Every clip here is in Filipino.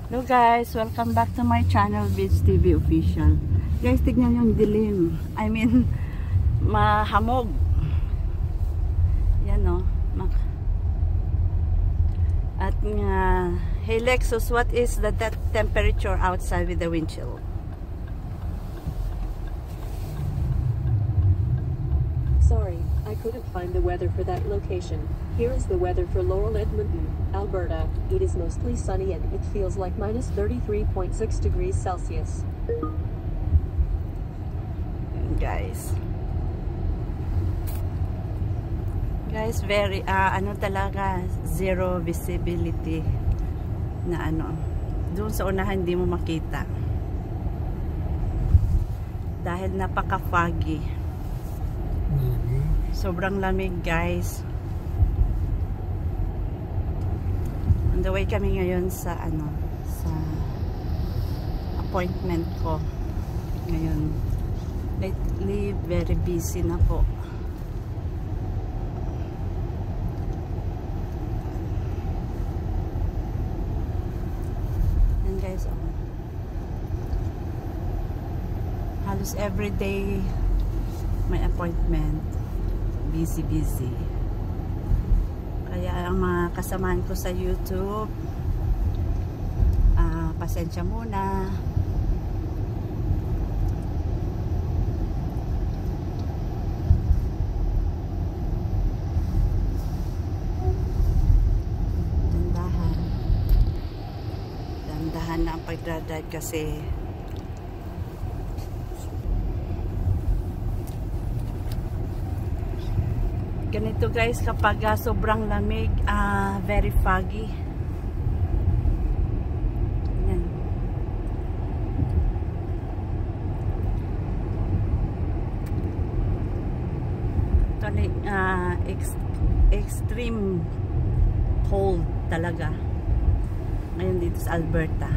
Hello guys, welcome back to my channel, Beach TV Official. Guys, tignan yung dilim. I mean, mahamog. Yan o. At hey Lexus, what is the temperature outside with the wind chill? Sorry, I couldn't find the weather for that location. Here is the weather for Laurel, Edmonton, Alberta. It is mostly sunny and it feels like minus 33.6 degrees Celsius. Guys, very ano talaga, zero visibility na ano. Doon sa unahan hindi mo makita. Dahil napaka-foggy. Sobrang lamig, guys. On the way kami ngayon sa ano, sa appointment ko. Ngayon, lately very busy na po. And guys, halos everyday may appointment. Busy. Kaya ang mga kasamahan ko sa YouTube, pasensya muna. Dandahan na ang pagdadrive kasi ganito guys, kapag sobrang lamig, very foggy. Yan. Actually, extreme cold talaga ngayon dito sa Alberta.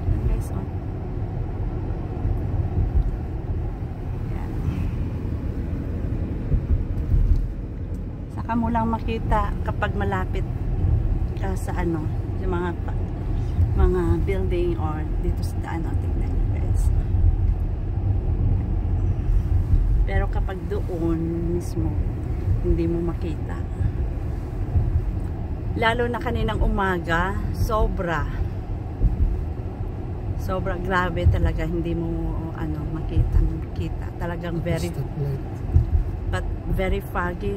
Yan guys, oh. Saka mo lang makita kapag malapit ka sa ano, yung mga building or dito sa daan, tingnan nyo guys. Pero kapag doon mismo, hindi mo makita. Lalo na kaninang umaga, sobra grabe talaga, hindi mo ano makita. Talagang very foggy.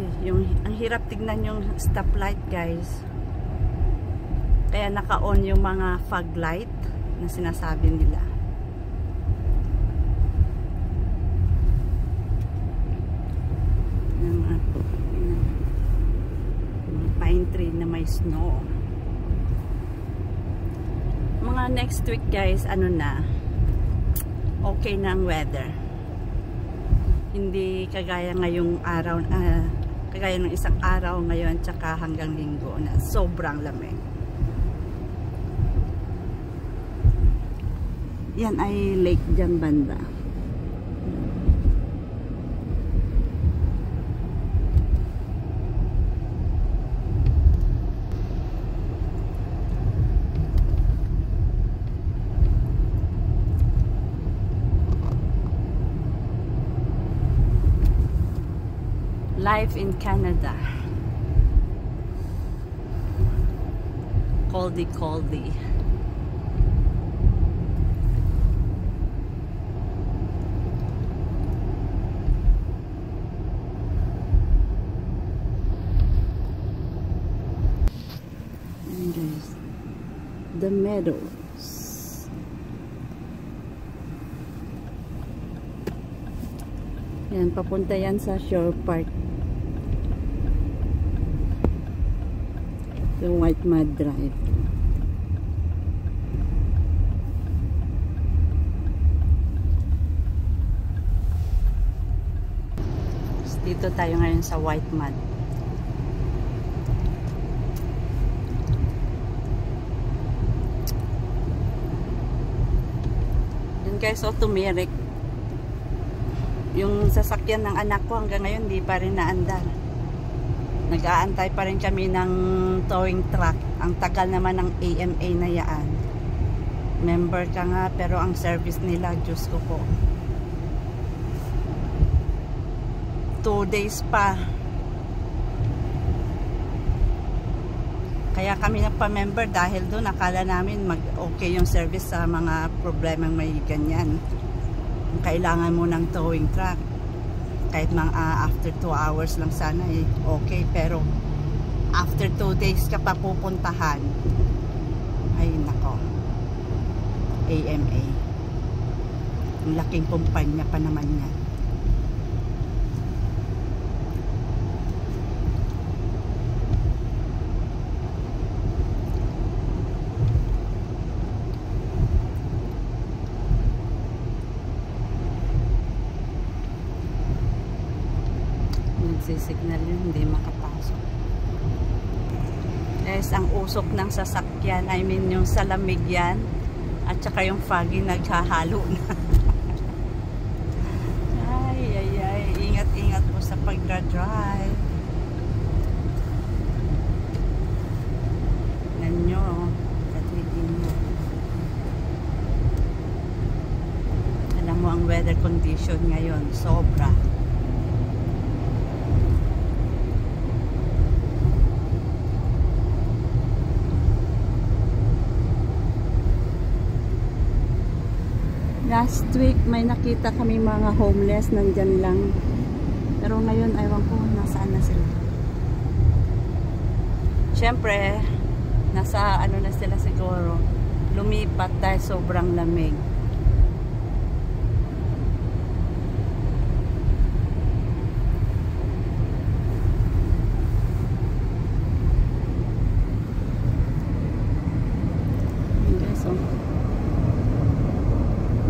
Ang hirap tignan yung stoplight guys. Kaya naka-on yung mga fog light na sinasabi nila. Mga pine tree na may snow. Mga next week guys, ano na, okay na ang weather. Hindi kagaya ngayong araw, kagaya ng isang araw ngayon tsaka hanggang linggo na sobrang lamig. Yan ay lake dyan banda. Life in Canada. Cold. And there's the meadows. Yan, papunta yan sa Shore Park. Yung White Mud Drive. Dito tayo ngayon sa White Mud. Yun guys, tumirik. Yung sasakyan ng anak ko hanggang ngayon di pa rin naandar. Nag-aantay pa rin kami ng towing truck. Ang tagal naman ng AMA na yan. Member ka nga, pero ang service nila, Diyos ko po. 2 days pa. Kaya kami nagpa-member dahil doon akala namin okay yung service sa mga problemang may ganyan. Kailangan mo ng towing truck. Kahit after 2 hours lang sana okay, pero after 2 days ka pa pupuntahan, ay nako, AMA, ang laking kumpanya pa naman yan. Signal yun, hindi makapasok. Guys, ang usok ng sasakyan, I mean yung salamig yan, at saka yung foggy naghahalo na. ay, ingat-ingat po sa pagdra-drive. Tignan nyo, katitin nyo. Alam mo ang weather condition ngayon, sobra. Last week may nakita kami mga homeless nandyan lang. Pero ngayon aywan ko nasaan na sila. Siyempre nasa ano na sila siguro. Lumipat dahil sobrang lamig.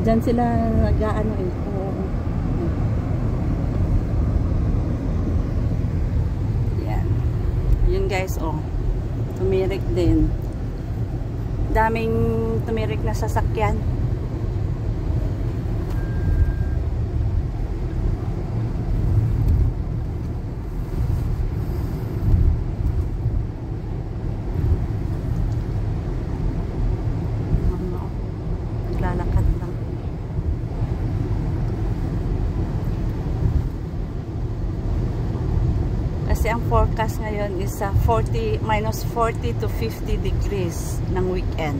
Diyan sila nag-aano yan. Yun guys, tumirik din. Daming tumirik na sasakyan. Naglalakad lang. Kasi ang forecast ngayon is minus 40 to 50 degrees ng weekend.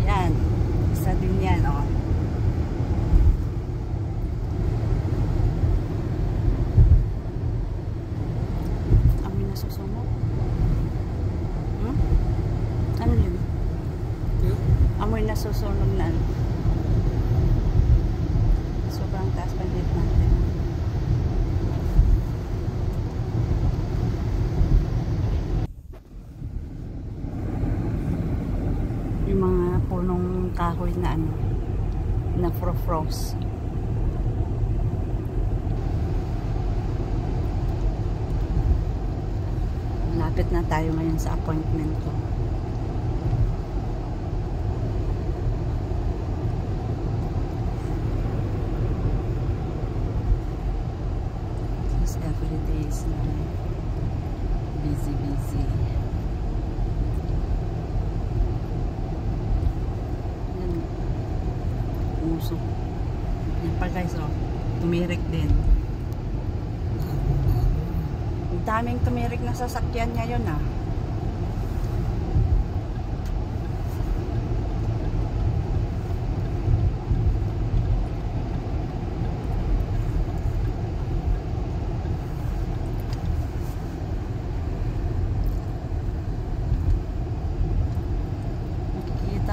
Yan. Isa din yan, Amoy na susunog. Ano yun? Amoy na susunog na ano? Sobrang taas pa dito natin. Yung mga punong kahoy na na frost. Lapit na tayo ngayon sa appointment ko. Every day is busy. Yan. Usok. Yan pa guys, tumirik din. Ang daming tumirik na sasakyan ngayon,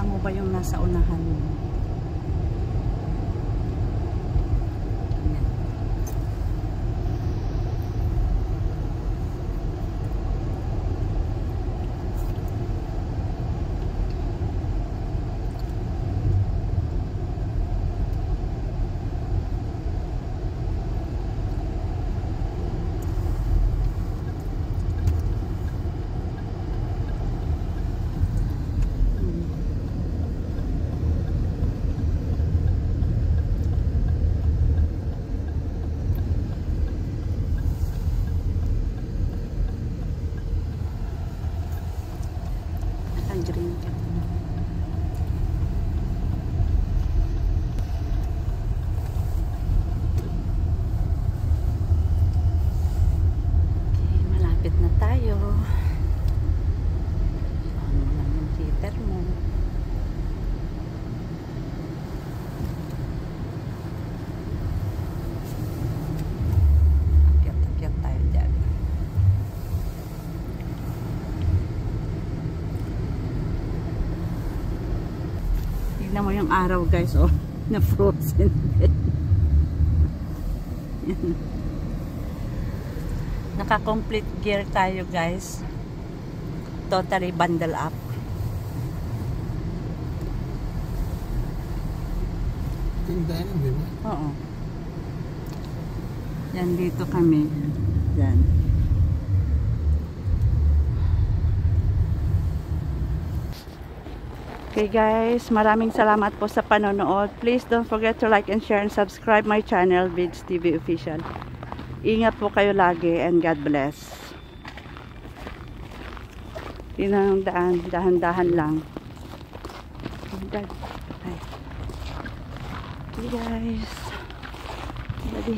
mo ba yung nasa unahan mo? Tignan mo yung araw guys, oh, na frozen. Naka-complete gear tayo guys. Totally bundle up. Tindahan, di ba? Oo. Yan, dito kami. Yan. Okay guys, maraming salamat po sa panonood. Please don't forget to like and share and subscribe my channel, Vids TV Official. Ingat po kayo lagi and God bless. Yun ang daan, dahan-dahan lang. Oh God. Ay. Okay guys. Dali.